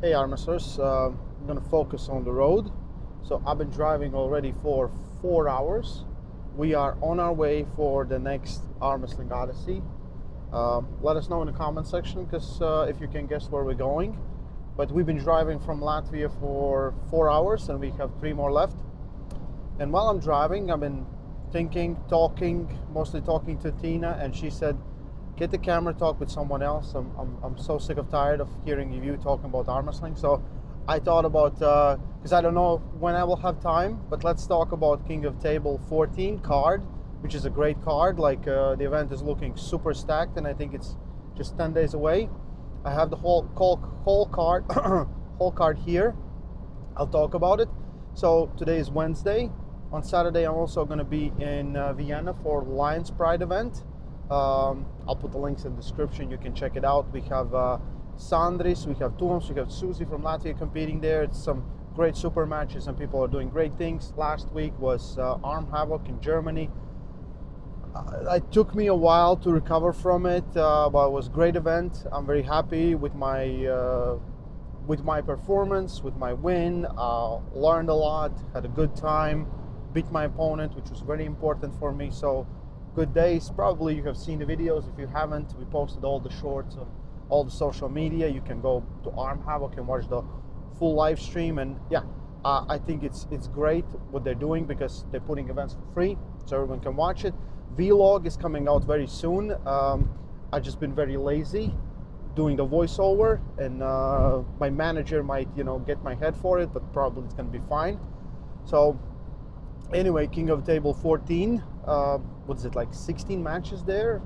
Hey Armwrestlers, I'm going to focus on the road. So I've been driving already for 4 hours. We are on our way for the next Armwrestling Odyssey. Let us know in the comment section because if you can guess where we're going. But we've been driving from Latvia for 4 hours and we have 3 more left. And while I'm driving, I've been thinking, mostly talking to Tina, and she said, get the camera, talk with someone else. I'm so sick of tired of hearing you talking about arm wrestling. So I thought about, because I don't know when I will have time, but let's talk about King of Table 14 card, which is a great card. Like the event is looking super stacked, and I think it's just 10 days away. I have the whole card, whole card here. I'll talk about it. So today is Wednesday. On Saturday, I'm also going to be in Vienna for Lions Pride event. I'll put the links in the description. You can check it out. We have Sandris, we have Tums, we have Susie from Latvia competing there. It's some great super matches and people are doing great things. Last week was Arm Havoc in Germany. It took me a while to recover from it, but it was a great event. I'm very happy with my performance, with my win. Learned a lot, had a good time, beat my opponent, which was very important for me. So good days. Probably you have seen the videos. If you haven't, we posted all the shorts on all the social media. You can go to Arm Havoc and watch the full live stream. And yeah, I think it's great what they're doing because they're putting events for free so everyone can watch it. Vlog is coming out very soon. I've just been very lazy doing the voiceover, and my manager might, get my head for it, but probably it's gonna be fine. So anyway, King of Table 14. What is it, like 16 matches there?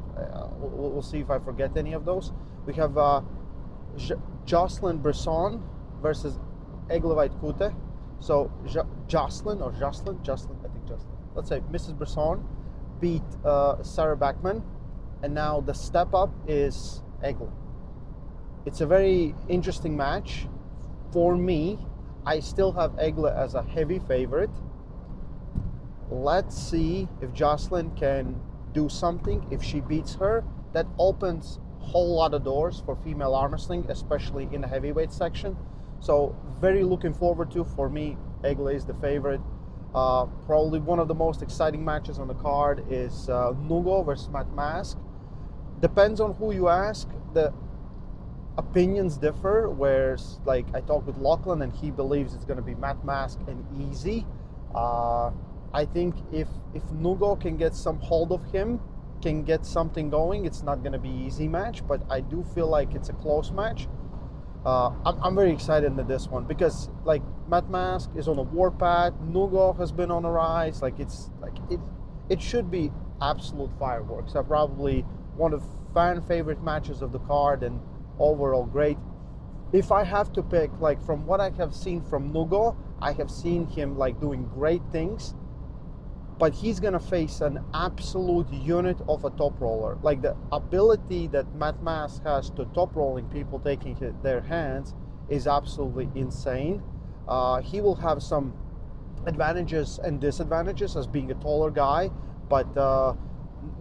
We'll see if I forget any of those. We have Jocelyn Bresson versus Eglevite KOTT. So Jocelyn, I think Jocelyn. Let's say Mrs. Bresson beat Sarah Backman, and now the step up is Egle. It's a very interesting match. For me, I still have Egle as a heavy favorite. Let's see if Jocelyn can do something. If she beats her, that opens a whole lot of doors for female arm wrestling, especially in the heavyweight section. So very looking forward to. For me, Egle is the favorite. Probably one of the most exciting matches on the card is Nugo versus Matt Mask. Depends on who you ask. The opinions differ. Whereas, like, I talked with Lachlan and he believes it's going to be Matt Mask and easy. I think if Nugo can get some hold of him, can get something going, it's not going to be an easy match, but I do feel like it's a close match. I'm very excited in this one because, like, Matt Mask is on a warpath. Nugo has been on a rise. It should be absolute fireworks. Probably one of fan favorite matches of the card and overall great. If I have to pick, like, from what I have seen from Nugo, I have seen him like doing great things. But he's gonna face an absolute unit of a top roller. Like, the ability that Matt Mask has to top rolling people taking their hands is absolutely insane. He will have some advantages and disadvantages as being a taller guy, but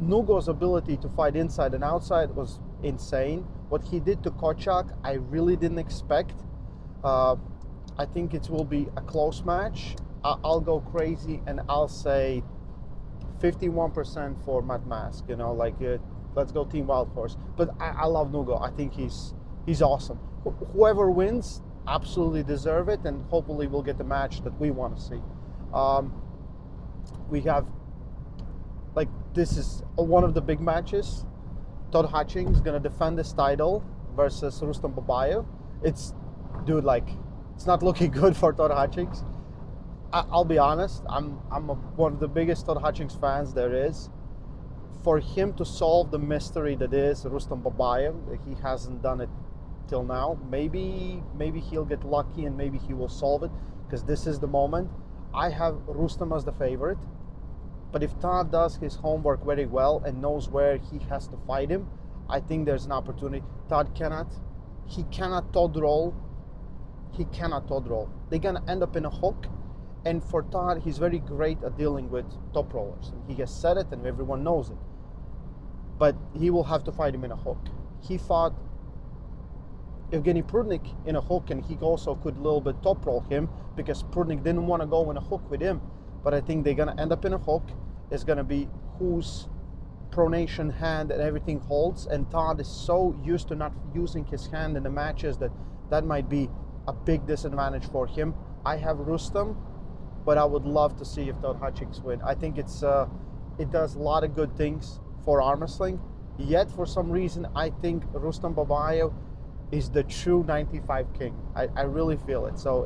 Nugo's ability to fight inside and outside was insane. What he did to Kochak, I really didn't expect. I think it will be a close match. I'll go crazy and I'll say 51% for Matt Mask. Let's go Team Wild Horse. But I love Nugo. I think he's awesome. Whoever wins absolutely deserve it, and hopefully we'll get the match that we want to see. We have, like, this is one of the big matches. Todd Hutchings gonna defend his title versus Rustam Babayev. It's not looking good for Todd Hutchings. I'll be honest, I'm one of the biggest Todd Hutchings fans there is. For him to solve the mystery that is Rustam Babayev, he hasn't done it till now. Maybe he'll get lucky and maybe he will solve it, because this is the moment. I have Rustam as the favorite, but if Todd does his homework very well and knows where he has to fight him, I think there's an opportunity. Todd cannot Todd roll. He cannot Todd roll. They're gonna end up in a hook. And for Todd, he's very great at dealing with top rollers. And he has said it and everyone knows it. But he will have to fight him in a hook. He fought Evgeny Prudnik in a hook, and he also could a little bit top roll him because Prudnik didn't want to go in a hook with him. But I think they're going to end up in a hook. It's going to be whose pronation hand and everything holds, and Todd is so used to not using his hand in the matches that might be a big disadvantage for him. I have Rustam, but I would love to see if Todd Hutchings win. I think it does a lot of good things for arm wrestling, yet for some reason I think Rustam Babayev is the true 95 king. I really feel it. So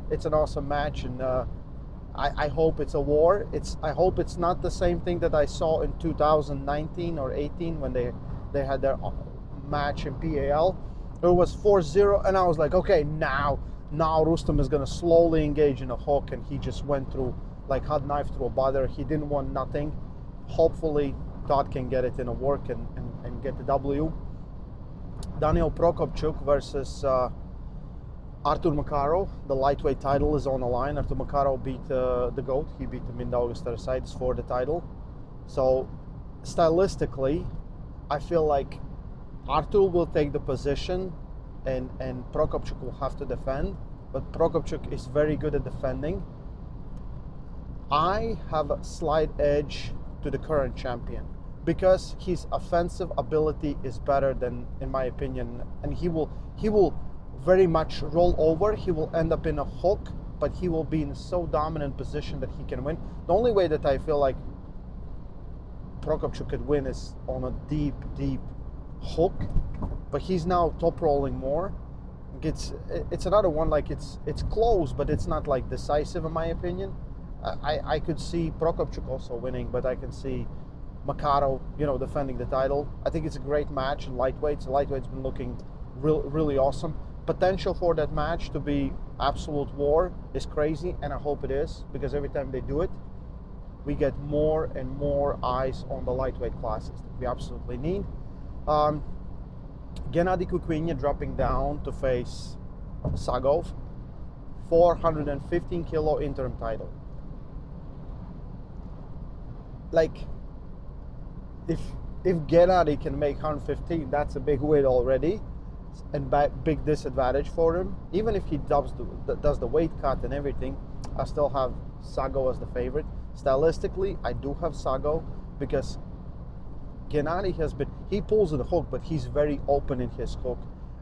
it's an awesome match, and I hope it's a war. I hope it's not the same thing that I saw in 2019 or 18 when they had their match in PAL. It was 4-0, and I was like, okay, now Rustam is going to slowly engage in a hook, and he just went through like hot knife through a butter. He didn't want nothing. Hopefully Todd can get it in a work and get the W. Daniel Prokopchuk versus Artur Makarov. The lightweight title is on the line. Artur Makarov beat the GOAT. He beat the Mindaugas Tarasaitis for the title. So stylistically, I feel like Artur will take the position and Prokopchuk will have to defend. But Prokopchuk is very good at defending. I have a slight edge to the current champion because his offensive ability is better than, in my opinion, and he will very much roll over. He will end up in a hook, but he will be in a so dominant position that he can win. The only way that I feel like Prokopchuk could win is on a deep hook, but he's now top rolling more. It's another one, like it's close, but it's not like decisive in my opinion. I could see Prokopchuk also winning, but I can see Makarov, defending the title. I think it's a great match in lightweight. So lightweight's been looking really awesome. Potential for that match to be absolute war is crazy, and I hope it is, because every time they do it, we get more and more eyes on the lightweight classes that we absolutely need. Gennady Kukwinyan dropping down to face Sagov, 415 kilo interim title. Like, if Gennady can make 115, that's a big win already, and big disadvantage for him. Even if he does the weight cut and everything, I still have Sago as the favorite. Stylistically, I do have Sago because Gennady he pulls the hook, but he's very open in his hook,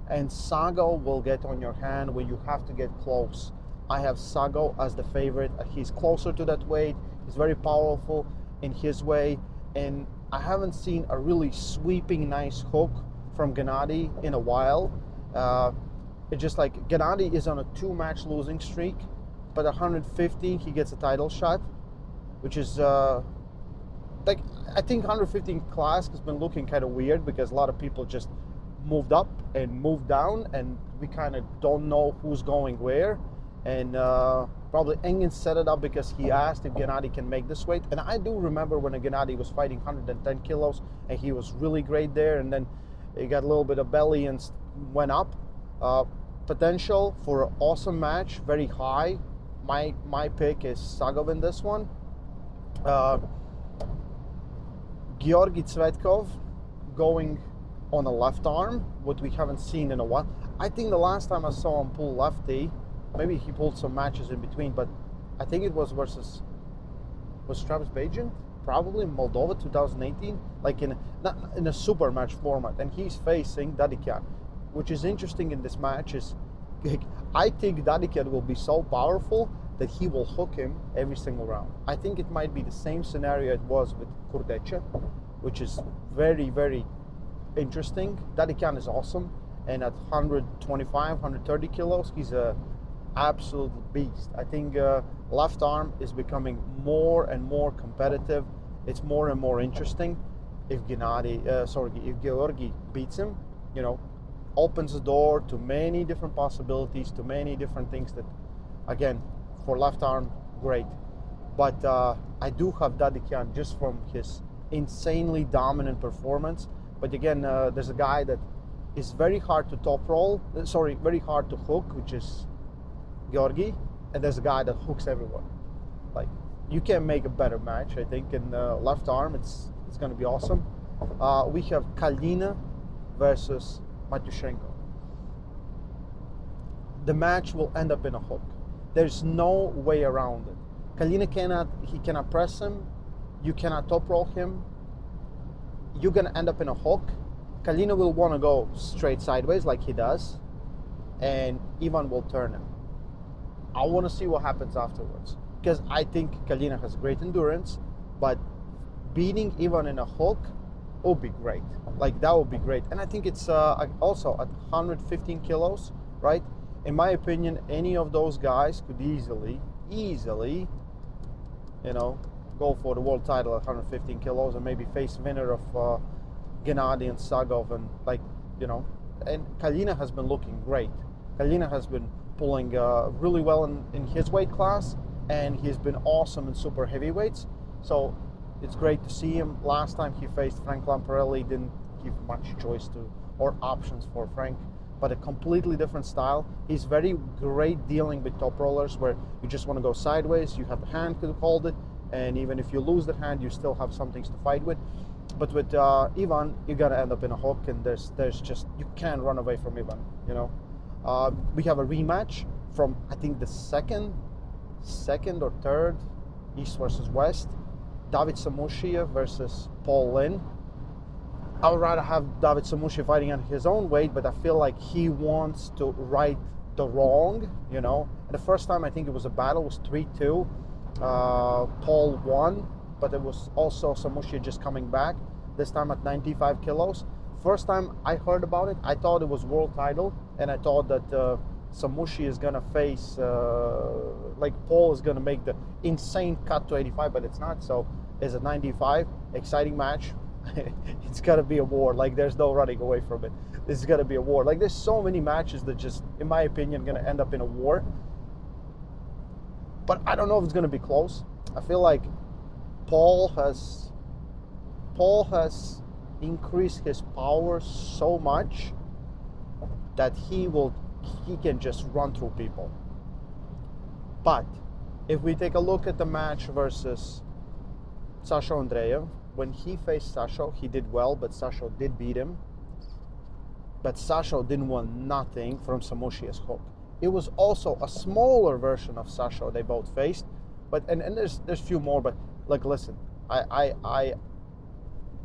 and Sago will get on your hand when you have to get close. I have Sago as the favorite. He's closer to that weight. He's very powerful in his way, and I haven't seen a really sweeping nice hook from Gennady in a while. It's just like Gennady is on a 2-match losing streak, but 115 he gets a title shot, which is like, I think 115 class has been looking kind of weird because a lot of people just moved up and moved down, and we kind of don't know who's going where. And probably Engin set it up because he asked if Gennady can make this weight. And I do remember when Gennady was fighting 110 kilos and he was really great there, and then he got a little bit of belly and went up. Potential for an awesome match, very high. My pick is Sagov in this one. Georgi Tsvetkov going on a left arm, what we haven't seen in a while. I think the last time I saw him pull lefty, maybe he pulled some matches in between, but I think it was versus Travis Bajan, probably in Moldova 2018, like in a super match format, and he's facing Dadikian. Which is interesting in this match is, I think Dadikian will be so powerful that he will hook him every single round. I think it might be the same scenario it was with Kurdecha, which is very, very interesting. Dadikian is awesome, and at 125, 130 kilos, he's a absolute beast. I think left arm is becoming more and more competitive. It's more and more interesting. If Georgi beats him, opens the door to many different possibilities, to many different things that, again, for left arm, great. But I do have Dadikian just from his insanely dominant performance. But again, there's a guy that is very hard to very hard to hook, which is Georgi, and there's a guy that hooks everyone. Like, you can make a better match, I think, in left arm. It's going to be awesome. We have Kalina versus Matyushenko. the match will end up in a hook. There's no way around it. Kalina cannot press him. You cannot top roll him. You're gonna end up in a hook. Kalina will want to go straight sideways like he does, and Ivan will turn him. I want to see what happens afterwards, because I think Kalina has great endurance, but beating Ivan in a hook would be great. Like, that would be great. And I think it's also at 115 kilos, right? In my opinion, any of those guys could easily, go for the world title at 115 kilos and maybe face winner of Gennady and Sagov, and and Kalina has been looking great. Kalina has been pulling really well in his weight class, and he's been awesome in super heavyweights. So it's great to see him. Last time he faced Frank Lamparelli, didn't give much choice to or options for Frank, but a completely different style. He's very great dealing with top rollers where you just want to go sideways, you have the hand to hold it, and even if you lose the hand, you still have some things to fight with. But with Ivan, you're gonna end up in a hook, and there's just, you can't run away from Ivan. We have a rematch from, I think, the second or third East versus West. David Samushia versus Paul Lin. I would rather have David Samushia fighting at his own weight, but I feel like he wants to right the wrong, And the first time I think it was a battle, was 3-2. Paul won, but it was also Samushia just coming back, this time at 95 kilos. First time I heard about it, I thought it was world title, and I thought that Samushia is gonna face, Paul is gonna make the insane cut to 85, but it's not. So it's a 95, exciting match. It's gotta be a war. Like, there's no running away from it. This is gonna be a war. Like, there's so many matches that just, in my opinion, gonna end up in a war. But I don't know if it's gonna be close. I feel like Paul has increased his power so much that he can just run through people. But if we take a look at the match versus Sasha Andreev, when he faced Sasha, he did well, but Sasha did beat him. But Sasha didn't want nothing from Samushia's hook. It was also a smaller version of Sasha they both faced, but and there's few more. But like, listen, I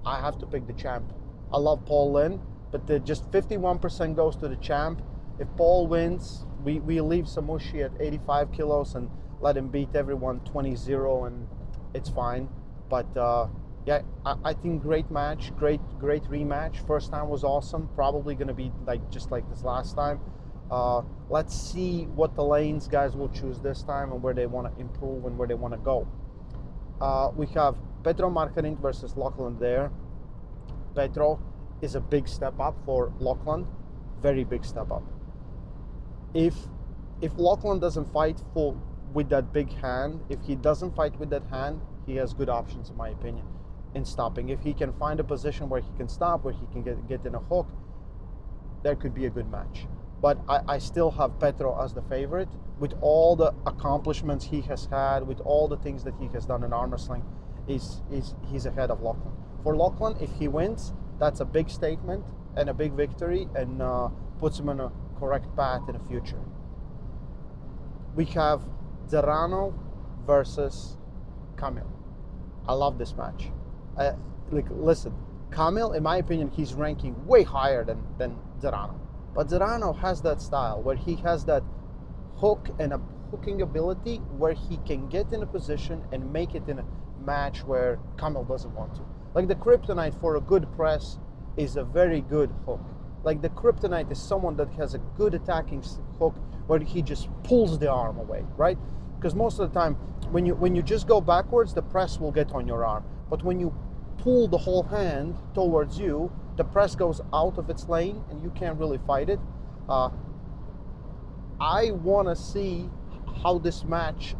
have to pick the champ. I love Paul Lin, but just 51% goes to the champ. If Paul wins, we leave Samushia at 85 kilos and let him beat everyone 20-0, and it's fine. But I think great match, great rematch. First time was awesome. Probably going to be just like this last time. Let's see what the lanes guys will choose this time and where they want to improve and where they want to go. We have Petro Markarin versus Lachlan there. Petro is a big step up for Lachlan, very big step up. If Lachlan doesn't fight with that big hand, if he doesn't fight with that hand, he has good options, in my opinion, in stopping. If he can find a position where he can stop, where he can get in a hook, there could be a good match. But I still have Petro as the favorite. With all the accomplishments he has had, with all the things that he has done in arm wrestling, he's ahead of Lachlan. For Lachlan, if he wins, that's a big statement and a big victory, and puts him on a correct path in the future. We have Zerano versus Kamil. I love this match. Listen, Kamil, in my opinion, he's ranking way higher than Zerano. But Zerano has that style where he has that hook and a hooking ability where he can get in a position and make it in a match where Kamil doesn't want to. Like, the kryptonite for a good press is a very good hook. Like, the kryptonite is someone that has a good attacking hook where he just pulls the arm away, right? Because most of the time, when you just go backwards, the press will get on your arm. But when you pull the whole hand towards you, the press goes out of its lane and you can't really fight it. I want to see how this match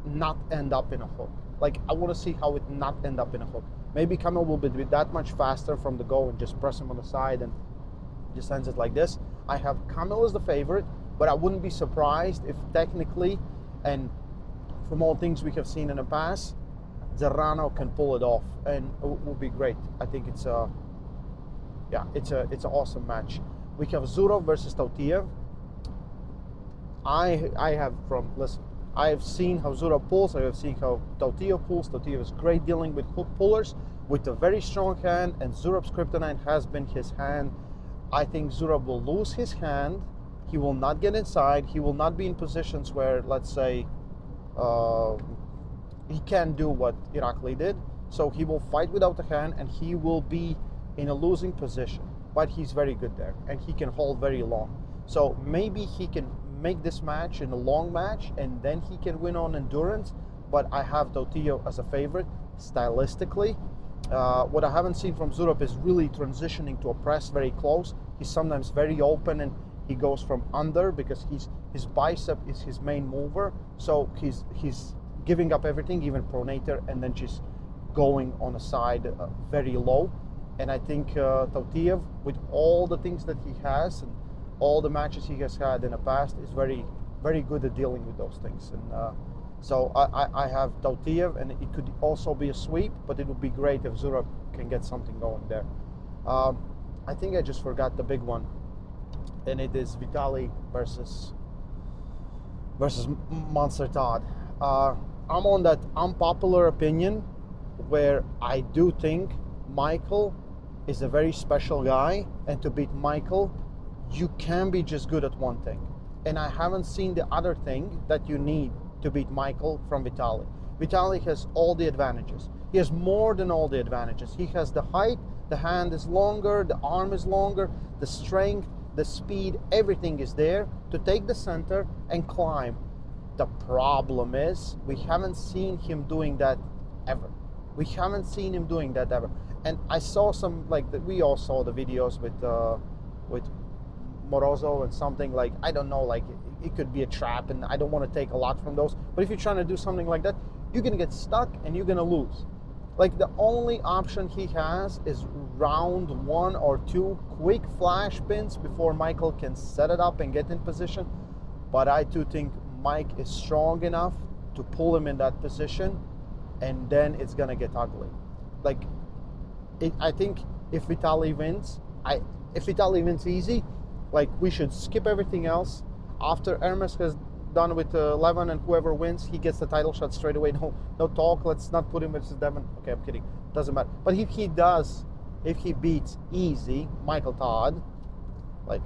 not end up in a hook. Like, I want to see how it not end up in a hook. Maybe Kamil will be that much faster from the go and just press him on the side and just ends it like this. I have Kamil as the favorite, but I wouldn't be surprised if technically, and from all things we have seen in the past, Zerano can pull it off, and it will be great. I think it's an awesome match. We have Zurov versus Tautiev. I have seen how Zurab pulls. I have seen how Tautia pulls. Tautia is great dealing with hook pullers with a very strong hand, and Zurab's kryptonite has been his hand. I think Zurab will lose his hand. He will not get inside. He will not be in positions where, let's say, he can't do what Irakli did. So he will fight without a hand, and he will be in a losing position. But he's very good there, and he can hold very long. So maybe he can make this match in a long match, and then he can win on endurance. But I have Tautia as a favorite stylistically. What I haven't seen from Zurab is really transitioning to a press very close. He's sometimes very open, and he goes from under because his bicep is his main mover. So he's giving up everything, even pronator, and then just going on a side very low. And I think Tautiev, with all the things that he has and all the matches he has had in the past, is very, very good at dealing with those things. And so I have Tautiev, and it could also be a sweep, but it would be great if Zurab can get something going there. I think I just forgot the big one, and it is Vitaly versus Monster Todd. I'm on that unpopular opinion where I do think Michael is a very special guy, and to beat Michael, you can be just good at one thing. And I haven't seen the other thing that you need to beat Michael from Vitaly. Vitaly has all the advantages. He has more than all the advantages. He has the height, the hand is longer, the arm is longer, the strength, the speed, everything is there to take the center and climb. The problem is we haven't seen him doing that ever. We haven't seen him doing that ever. And I saw some, we all saw the videos with Morozov and something, like, I don't know, like it could be a trap, and I don't want to take a lot from those. But if you're trying to do something like that, you're going to get stuck and you're going to lose. Like, the only option he has is round 1 or 2 quick flash pins before Michael can set it up and get in position. But I do think Mike is strong enough to pull him in that position, and then it's going to get ugly. Like, I think if Vitaly wins, easy, like, we should skip everything else. After Hermes has done with 11 and whoever wins, he gets the title shot straight away. No talk. Let's not put him versus Devon. Okay, I'm kidding. Doesn't matter. But if he beats easy Michael Todd, like,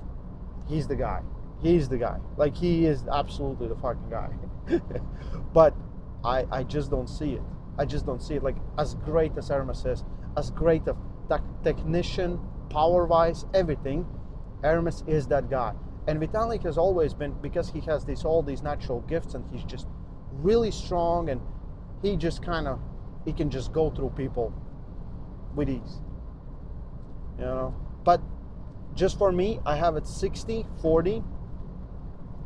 he's the guy. He's the guy. Like, he is absolutely the fucking guy. But I just don't see it. I just don't see it. Like, as great as Hermes is, as great of technician, power-wise, everything, Hermes is that guy. And Vitalik has always been, because he has all these natural gifts, and he's just really strong, and he can just go through people with ease, you know. But just for me, I have it 60-40.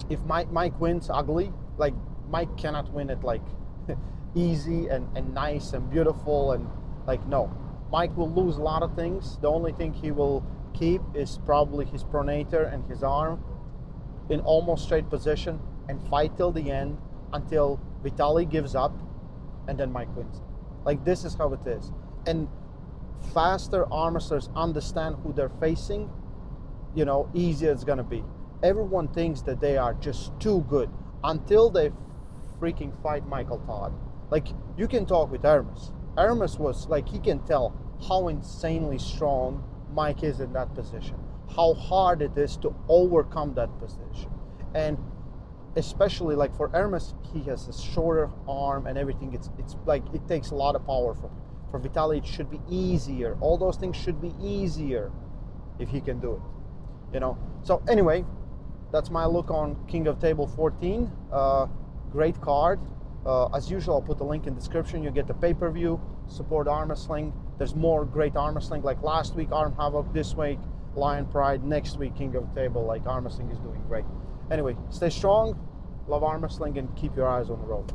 If Mike wins ugly, like, Mike cannot win it like easy and nice and beautiful, and like, no. Mike will lose a lot of things. The only thing he will keep is probably his pronator and his arm in almost straight position, and fight till the end until Vitaly gives up, and then Mike wins. Like, this is how it is. And faster arm wrestlers understand who they're facing, you know, easier it's gonna be. Everyone thinks that they are just too good until they freaking fight Michael Todd. Like, you can talk with Hermes. Hermes was like, he can tell how insanely strong Mike is in that position, how hard it is to overcome that position. And especially, like, for Hermes, he has a shorter arm and everything. It's like, it takes a lot of power from him. For Vitaly, it should be easier. All those things should be easier if he can do it, you know. So anyway, that's my look on King of Table 14. Great card. As usual, I'll put the link in the description. You get the pay-per-view, support arm wrestling. There's more great arm wrestling, like last week Arm Havoc, this week Lion Pride, next week King of Table. Like, arm wrestling is doing great. Anyway, stay strong, love arm wrestling, and keep your eyes on the road.